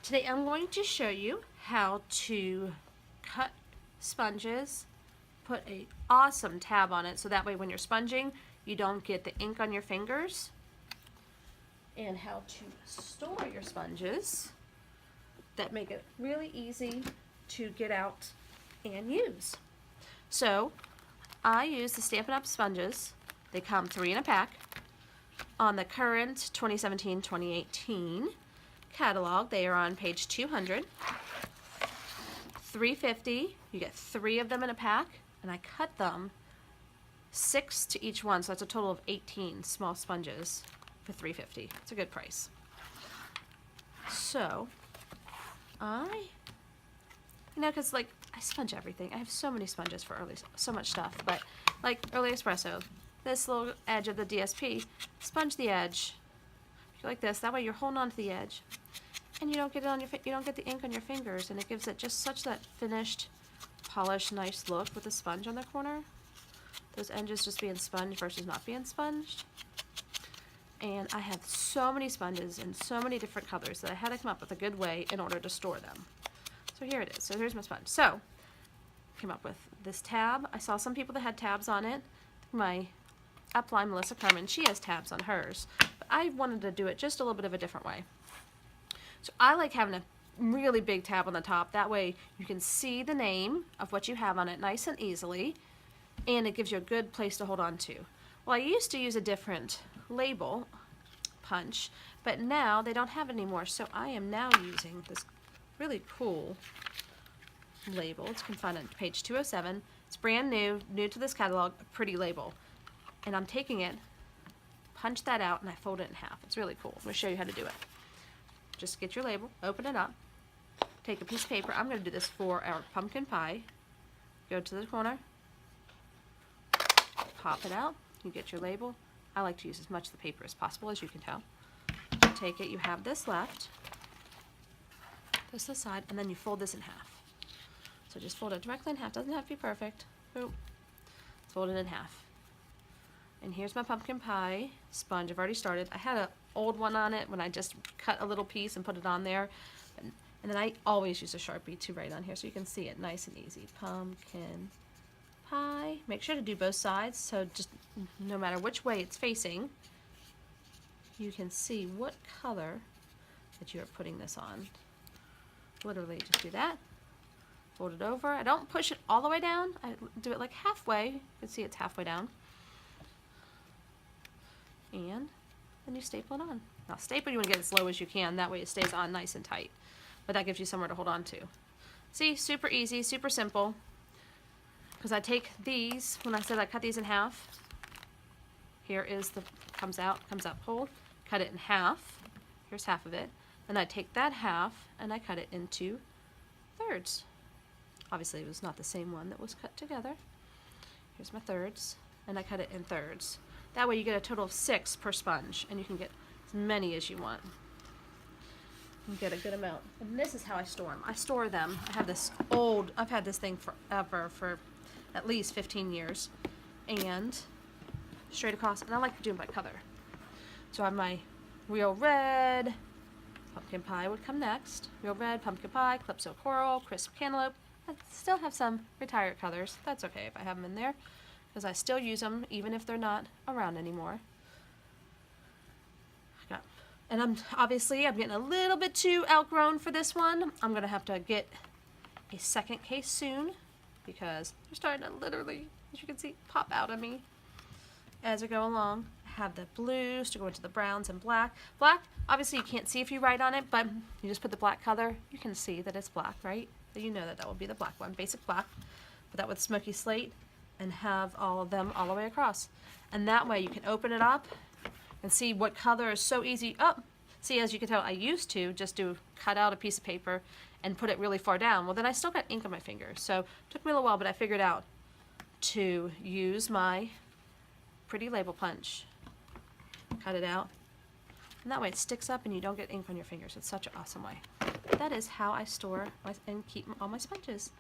Today I'm going to show you how to cut sponges, put an awesome tab on it so that way when you're sponging you don't get the ink on your fingers, and how to store your sponges that make it really easy to get out and use. So I use the Stampin' Up! Sponges. They come 3 in a pack on the current 2017-2018 catalog. They are on page 200. $3.50. You get 3 of them in a pack, and I cut them 6 to each one, so that's a total of 18 small sponges for $3.50. It's a good price. So because like I sponge everything. I have so many sponges for so much stuff, but like early espresso, this little edge of the DSP, sponge the edge like this. That way you're holding on to the edge, and you don't get it on you don't get the ink on your fingers, and it gives it just such that finished, polished, nice look with the sponge on the corner. Those edges just being sponged versus not being sponged. And I have so many sponges in so many different colors that I had to come up with a good way in order to store them. So here it is. So here's my sponge. So came up with this tab. I saw some people that had tabs on it. My upline, Melissa Carmen, she has tabs on hers. But I wanted to do it just a little bit of a different way. So I like having a really big tab on the top. That way you can see the name of what you have on it nice and easily, and it gives you a good place to hold on to. Well, I used to use a different label punch, but now they don't have it anymore, so I am now using this really cool label. You can find it on page 207. It's brand new to this catalog, a pretty label. And I'm taking it, punch that out, and I fold it in half. It's really cool. I'm going to show you how to do it. Just get your label, open it up, take a piece of paper. I'm going to do this for our pumpkin pie. Go to the corner, pop it out, you get your label. I like to use as much of the paper as possible, as you can tell. Take it, you have this left, this aside, and then you fold this in half. So just fold it directly in half. Doesn't have to be perfect. Boop. Fold it in half. And here's my pumpkin pie sponge. I've already started. I had an old one on it when I just cut a little piece and put it on there. And then I always use a Sharpie to write on here so you can see it nice and easy. Pumpkin pie. Make sure to do both sides, so just no matter which way it's facing, you can see what color that you are putting this on. Literally just do that, fold it over. I don't push it all the way down. I do it like halfway. You can see it's halfway down. And then you staple it on. Now staple, you want to get it as low as you can. That way it stays on nice and tight. But that gives you somewhere to hold on to. See, super easy, super simple. Because I take these, when I said I cut these in half, here is the, comes out whole, cut it in half. Here's half of it. Then I take that half and I cut it into thirds. Obviously it was not the same one that was cut together. Here's my thirds, and I cut it in thirds. That way you get a total of 6 per sponge, and you can get as many as you want. You get a good amount. And this is how I store them. I store them. I have this old, I've had this thing forever, for at least 15 years. And straight across, and I like to do them by color. So I have my real red, pumpkin pie would come next. Real red, pumpkin pie, calypso coral, crisp cantaloupe. I still have some retired colors. That's okay if I have them in there, because I still use them even if they're not around anymore. And I'm getting a little bit too outgrown for this one. I'm going to have to get a second case soon, because they're starting to literally, as you can see, pop out of me as I go along. I have the blues to go into the browns and black. Black, obviously you can't see if you write on it, but you just put the black color. You can see that it's black, right? So you know that that will be the black one, basic black. Put that with smoky slate and have all of them all the way across. And that way you can open it up and see what color is so easy. Oh, see, as you can tell, I used to just cut out a piece of paper and put it really far down. Well, then I still got ink on my fingers. So it took me a little while, but I figured out to use my pretty label punch. Cut it out. And that way it sticks up and you don't get ink on your fingers. It's such an awesome way. That is how I store and keep all my sponges.